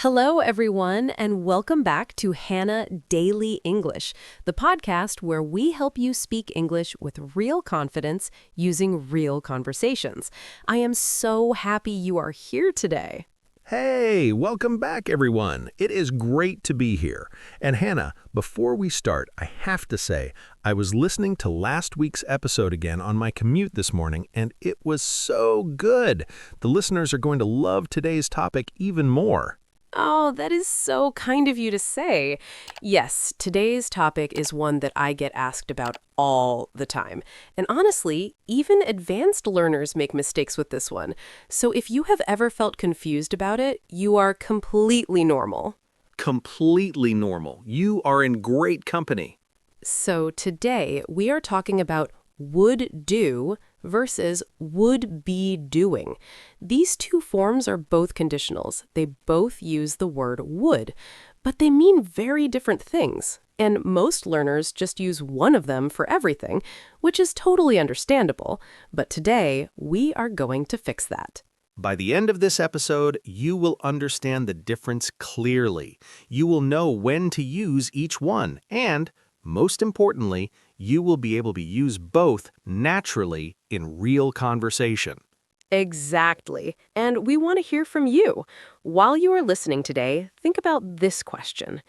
Hello, everyone, and welcome back to Hannah Daily English, the podcast where we help you speak English with real confidence using real conversations. I am so happy you are here today. Hey, welcome back, everyone. It is great to be here. And Hannah, before we start, I have to say, I was listening to last week's episode again on my commute this morning, and it was so good. The listeners are going to love today's topic even more. Oh, that is so kind of you to say. Yes, today's topic is one that I get asked about all the time. And honestly, even advanced learners make mistakes with this one. So if you have ever felt confused about it, you are completely normal. Completely normal. You are in great company. So today we are talking about would do versus would be doing. These two forms are both conditionals. They both use the word would, but they mean very different things. And most learners just use one of them for everything, which is totally understandable. But today we are going to fix that. By the end of this episode, you will understand the difference clearly. You will know when to use each one, and, most importantly, you will be able to use both naturally in real conversation. Exactly. And we want to hear from you. While you are listening today, think about this question.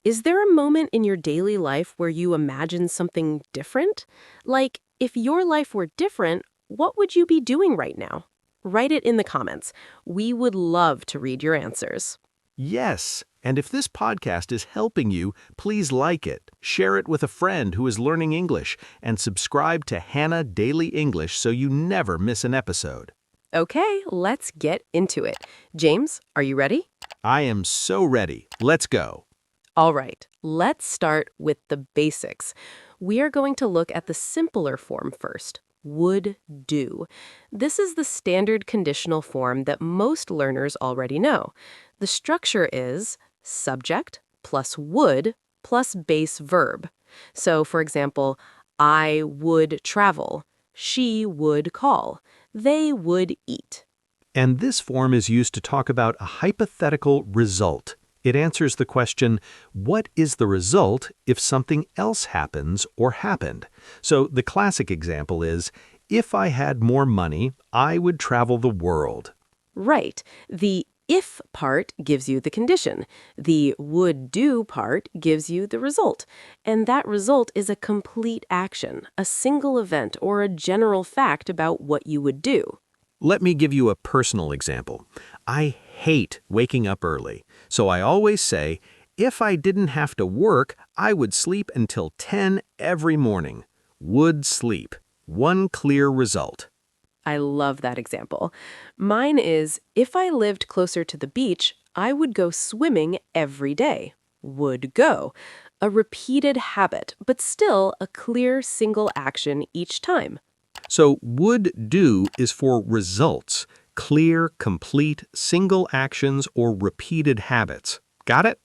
Is there a moment in your daily life where you imagine something different? Like, if your life were different, what would you be doing right now? Write it in the comments. We would love to read your answers. Yes, and if this podcast is helping you, please like it, share it with a friend who is learning English, and subscribe to Hannah Daily English so you never miss an episode. Okay, let's get into it. James, are you ready? I am so ready. Let's go. All right, let's start with the basics. We are going to look at the simpler form first. Would do. This is the standard conditional form that most learners already know. The structure is subject plus would plus base verb. So, for example, I would travel, she would call, they would eat. And this form is used to talk about a hypothetical result. It answers the question, what is the result if something else happens or happened? So the classic example is, if I had more money, I would travel the world. Right. The if part gives you the condition. The would do part gives you the result. And that result is a complete action, a single event, or a general fact about what you would do. Let me give you a personal example. I hate waking up early, so I always say, if I didn't have to work, I would sleep until 10 every morning. Would sleep. One clear result. I love that example. Mine is, if I lived closer to the beach, I would go swimming every day. Would go. A repeated habit, but still a clear single action each time. So would do is for results, clear, complete, single actions or repeated habits. Got it?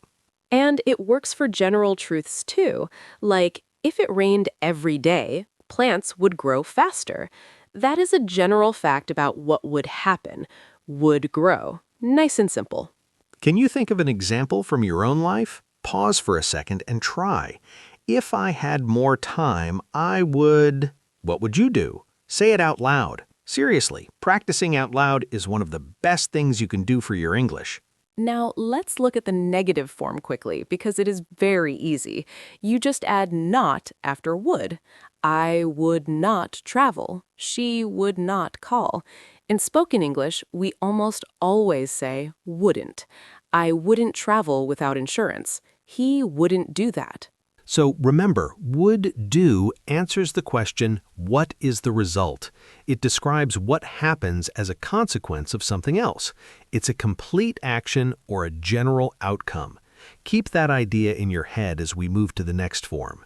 And it works for general truths too, like if it rained every day, plants would grow faster. That is a general fact about what would happen. Would grow. Nice and simple. Can you think of an example from your own life? Pause for a second and try. If I had more time, I would... What would you do? Say it out loud. Seriously, practicing out loud is one of the best things you can do for your English. Now, let's look at the negative form quickly because it is very easy. You just add not after would. I would not travel. She would not call. In spoken English, we almost always say wouldn't. I wouldn't travel without insurance. He wouldn't do that. So remember, would do answers the question, what is the result? It describes what happens as a consequence of something else. It's a complete action or a general outcome. Keep that idea in your head as we move to the next form.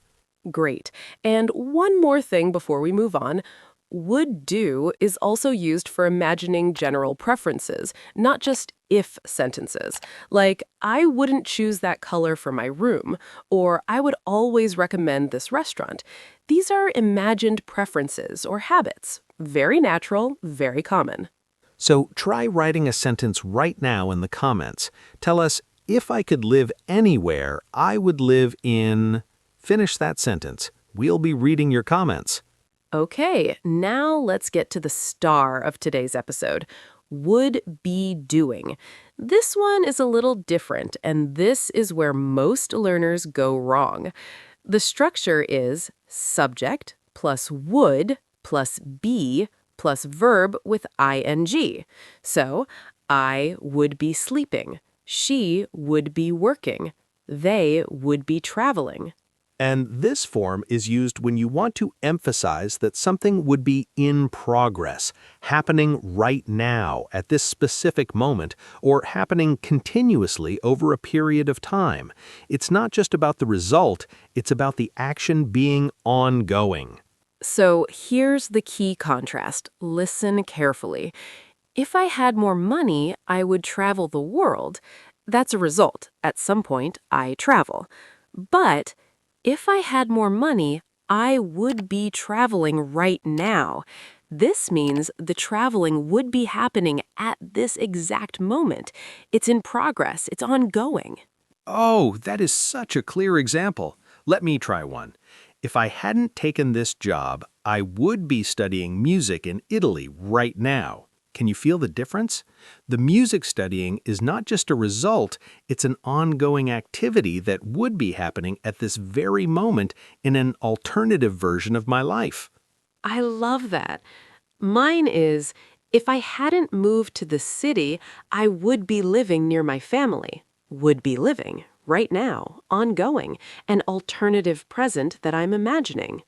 Great. And one more thing before we move on. Would do is also used for imagining general preferences, not just if sentences. Like, I wouldn't choose that color for my room, or I would always recommend this restaurant. These are imagined preferences or habits. Very natural, very common. So try writing a sentence right now in the comments. Tell us, If I could live anywhere, I would live in... Finish that sentence. We'll be reading your comments. Okay, now let's get to the star of today's episode. Would be doing. This one is a little different, and this is where most learners go wrong. The structure is subject plus would plus be plus verb with ing. So, I would be sleeping. She would be working. They would be traveling. And this form is used when you want to emphasize that something would be in progress, happening right now at this specific moment, or happening continuously over a period of time. It's not just about the result, it's about the action being ongoing. So here's the key contrast. Listen carefully. If I had more money, I would travel the world. That's a result. At some point, I travel. But if I had more money, I would be traveling right now. This means the traveling would be happening at this exact moment. It's in progress. It's ongoing. Oh, that is such a clear example. Let me try one. If I hadn't taken this job, I would be studying music in Italy right now. Can you feel the difference? The music studying is not just a result, it's an ongoing activity that would be happening at this very moment in an alternative version of my life. I love that. Mine is, if I hadn't moved to the city, I would be living near my family. Would be living, right now, ongoing, an alternative present that I'm imagining.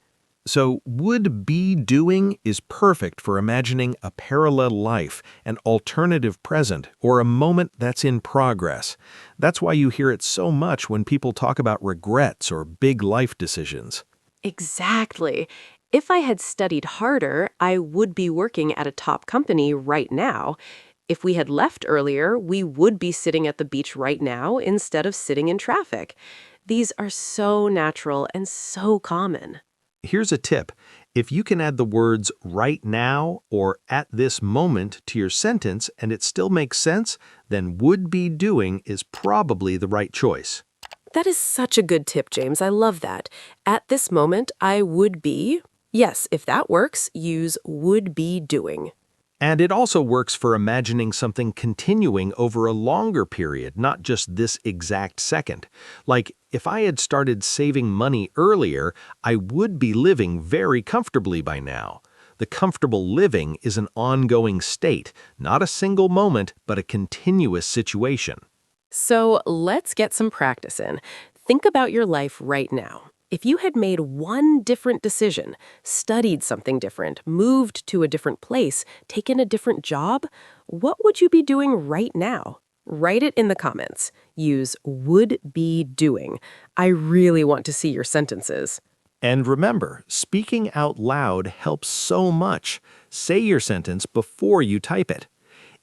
So, would be doing is perfect for imagining a parallel life, an alternative present, or a moment that's in progress. That's why you hear it so much when people talk about regrets or big life decisions. Exactly. If I had studied harder, I would be working at a top company right now. If we had left earlier, we would be sitting at the beach right now instead of sitting in traffic. These are so natural and so common. Here's a tip. If you can add the words right now or at this moment to your sentence and it still makes sense, then would be doing is probably the right choice. That is such a good tip, James. I love that. At this moment, I would be. Yes, if that works, use would be doing. And it also works for imagining something continuing over a longer period, not just this exact second. Like, if I had started saving money earlier, I would be living very comfortably by now. The comfortable living is an ongoing state, not a single moment, but a continuous situation. So let's get some practice in. Think about your life right now. If you had made one different decision, studied something different, moved to a different place, taken a different job, what would you be doing right now? Write it in the comments. Use would be doing. I really want to see your sentences. And remember, speaking out loud helps so much. Say your sentence before you type it.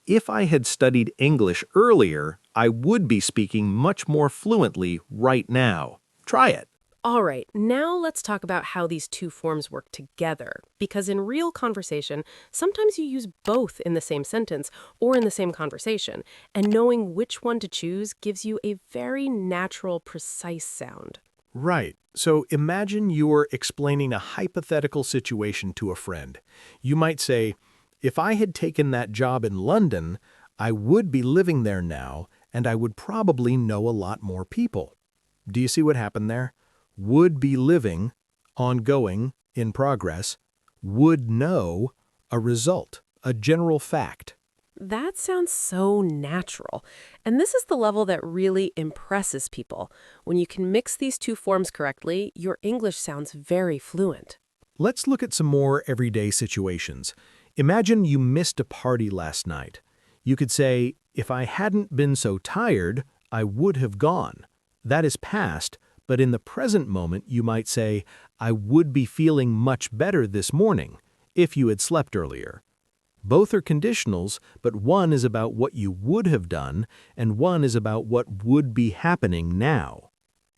If I had studied English earlier, I would be speaking much more fluently right now. Try it. All right, now let's talk about how these two forms work together. Because in real conversation, sometimes you use both in the same sentence or in the same conversation, and knowing which one to choose gives you a very natural, precise sound. Right. So imagine you're explaining a hypothetical situation to a friend. You might say, if I had taken that job in London, I would be living there now, and I would probably know a lot more people. Do you see what happened there? Would be living, ongoing, in progress, would know, a result, a general fact. That sounds so natural. And this is the level that really impresses people. When you can mix these two forms correctly, your English sounds very fluent. Let's look at some more everyday situations. Imagine you missed a party last night. You could say, if I hadn't been so tired, I would have gone. That is past, but in the present moment you might say, I would be feeling much better this morning, if you had slept earlier. Both are conditionals, but one is about what you would have done, and one is about what would be happening now.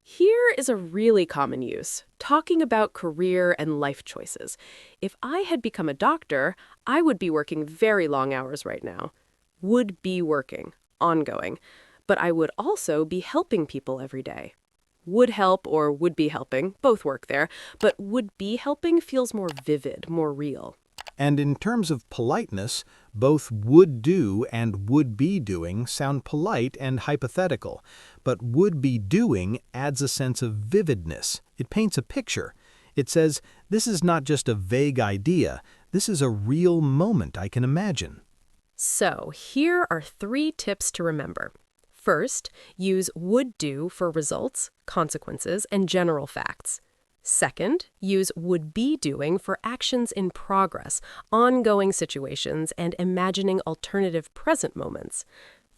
Here is a really common use, talking about career and life choices. If I had become a doctor, I would be working very long hours right now. Would be working, ongoing. but I would also be helping people every day. Would help or would be helping, both work there, but would be helping feels more vivid, more real. And in terms of politeness, both would do and would be doing sound polite and hypothetical, but would be doing adds a sense of vividness. It paints a picture. It says, this is not just a vague idea, this is a real moment I can imagine. So, here are 3 tips to remember. First, use would do for results, consequences, and general facts. Second, use would be doing for actions in progress, ongoing situations, and imagining alternative present moments.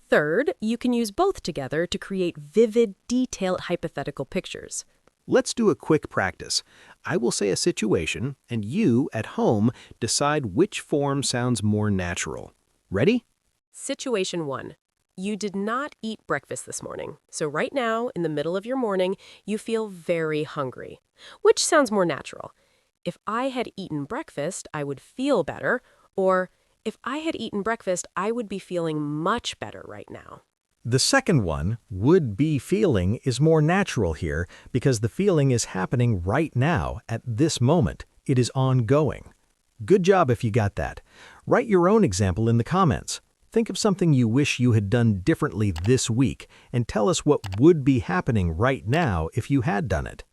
Third, you can use both together to create vivid, detailed hypothetical pictures. Let's do a quick practice. I will say a situation, and you, at home, decide which form sounds more natural. Ready? Situation 1. You did not eat breakfast this morning, so right now, in the middle of your morning, you feel very hungry. Which sounds more natural? If I had eaten breakfast, I would feel better, or if I had eaten breakfast, I would be feeling much better right now. The second one, would be feeling, is more natural here because the feeling is happening right now, at this moment. It is ongoing. Good job if you got that. Write your own example in the comments. Think of something you wish you had done differently this week and tell us what would be happening right now if you had done it.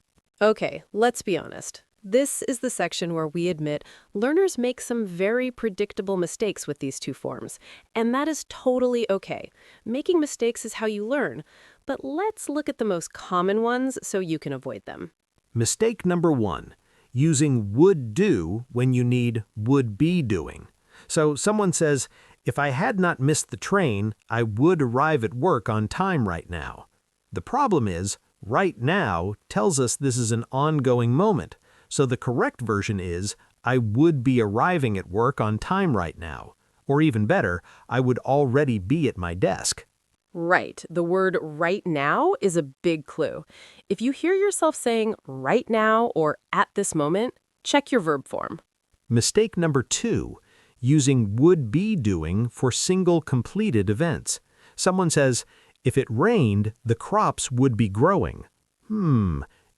Okay, let's be honest. This is the section where we admit learners make some very predictable mistakes with these 2 forms, and that is totally okay. Making mistakes is how you learn, but let's look at the most common ones so you can avoid them. Mistake number 1, using would do when you need would be doing. So someone says, if I had not missed the train, I would arrive at work on time right now. The problem is, right now tells us this is an ongoing moment, so the correct version is, I would be arriving at work on time right now. Or even better, I would already be at my desk. Right. The word right now is a big clue. If you hear yourself saying right now or at this moment, check your verb form. Mistake number 2, using would be doing for single completed events. Someone says, if it rained, the crops would be growing.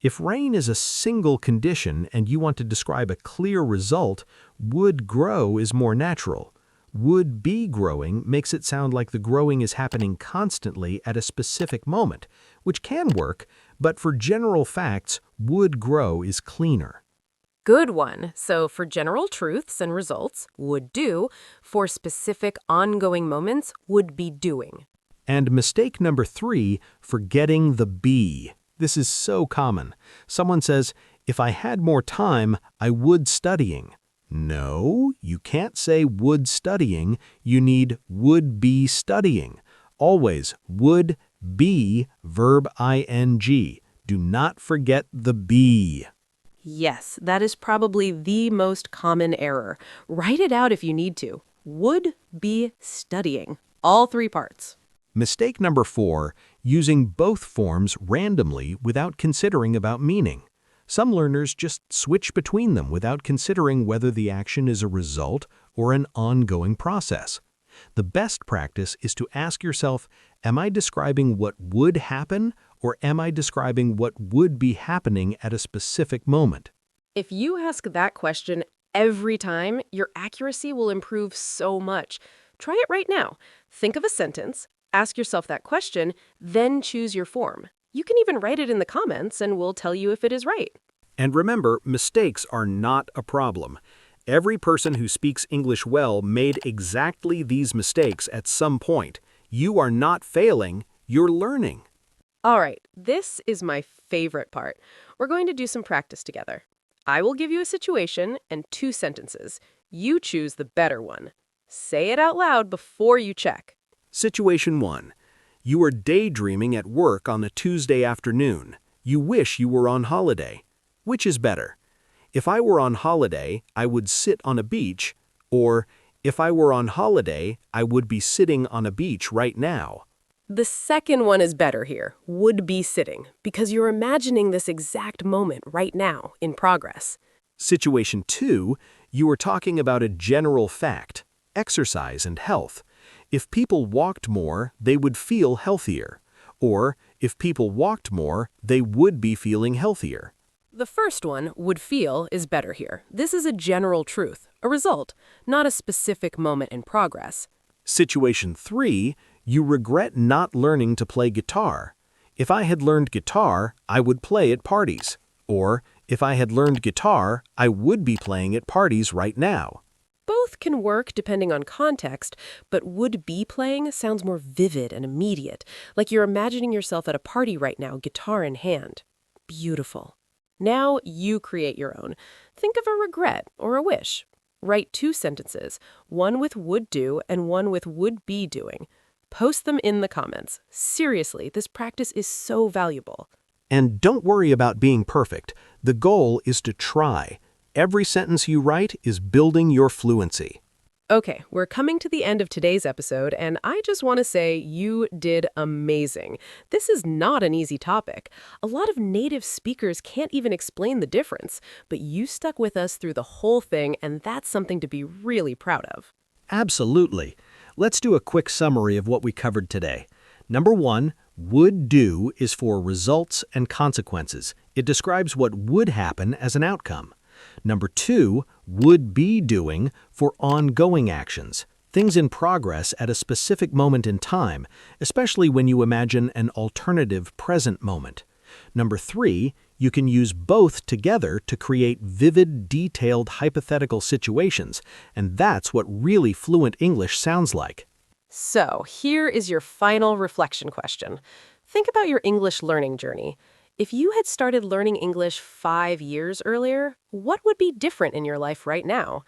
If rain is a single condition and you want to describe a clear result, would grow is more natural. Would be growing makes it sound like the growing is happening constantly at a specific moment, which can work, but for general facts, would grow is cleaner. Good one. So for general truths and results, would do. For specific ongoing moments, would be doing. And mistake number 3, forgetting the be. This is so common. Someone says, if I had more time, I would studying. No, you can't say would studying. You need would be studying. Always would be verb ing. Do not forget the be. Yes, that is probably the most common error. Write it out if you need to. Would be studying. All 3 parts. Mistake number 4, using both forms randomly without considering about meaning. Some learners just switch between them without considering whether the action is a result or an ongoing process. The best practice is to ask yourself, am I describing what would happen or am I describing what would be happening at a specific moment? If you ask that question every time, your accuracy will improve so much. Try it right now. Think of a sentence, ask yourself that question, then choose your form. You can even write it in the comments and we'll tell you if it is right. And remember, mistakes are not a problem. Every person who speaks English well made exactly these mistakes at some point. You are not failing, you're learning. All right, this is my favorite part. We're going to do some practice together. I will give you a situation and 2 sentences. You choose the better one. Say it out loud before you check. Situation 1. You are daydreaming at work on a Tuesday afternoon. You wish you were on holiday. Which is better? If I were on holiday, I would sit on a beach, or if I were on holiday, I would be sitting on a beach right now. The second one is better here, would be sitting, because you're imagining this exact moment right now, in progress. Situation 2, you are talking about a general fact, exercise and health. If people walked more, they would feel healthier. Or, if people walked more, they would be feeling healthier. The first one, would feel, is better here. This is a general truth, a result, not a specific moment in progress. Situation 3, you regret not learning to play guitar. If I had learned guitar, I would play at parties. Or, if I had learned guitar, I would be playing at parties right now. Both can work depending on context, but would be playing sounds more vivid and immediate, like you're imagining yourself at a party right now, guitar in hand. Beautiful. Now you create your own. Think of a regret or a wish. Write 2 sentences, one with would do and one with would be doing. Post them in the comments. Seriously, this practice is so valuable. And don't worry about being perfect. The goal is to try. Every sentence you write is building your fluency. Okay, we're coming to the end of today's episode, and I just want to say you did amazing. This is not an easy topic. A lot of native speakers can't even explain the difference, but you stuck with us through the whole thing, and that's something to be really proud of. Absolutely. Let's do a quick summary of what we covered today. Number 1, would do is for results and consequences. It describes what would happen as an outcome. Number 2, would be doing for ongoing actions, things in progress at a specific moment in time, especially when you imagine an alternative present moment. Number 3, you can use both together to create vivid, detailed hypothetical situations, and that's what really fluent English sounds like. So, here is your final reflection question. Think about your English learning journey. If you had started learning English 5 years earlier, what would be different in your life right now?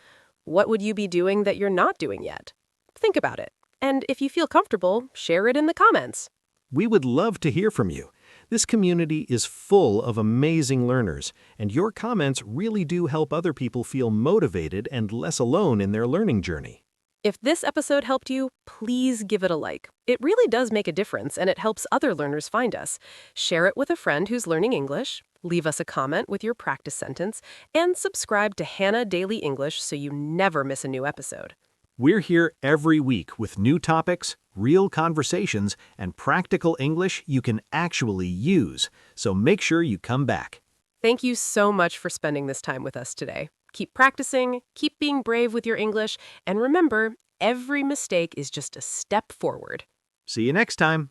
What would you be doing that you're not doing yet? Think about it. And if you feel comfortable, share it in the comments. We would love to hear from you. This community is full of amazing learners, and your comments really do help other people feel motivated and less alone in their learning journey. If this episode helped you, please give it a like. It really does make a difference, and it helps other learners find us. Share it with a friend who's learning English, leave us a comment with your practice sentence, and subscribe to Hannah Daily English so you never miss a new episode. We're here every week with new topics, real conversations, and practical English you can actually use, so make sure you come back. Thank you so much for spending this time with us today. Keep practicing, keep being brave with your English, and remember, every mistake is just a step forward. See you next time.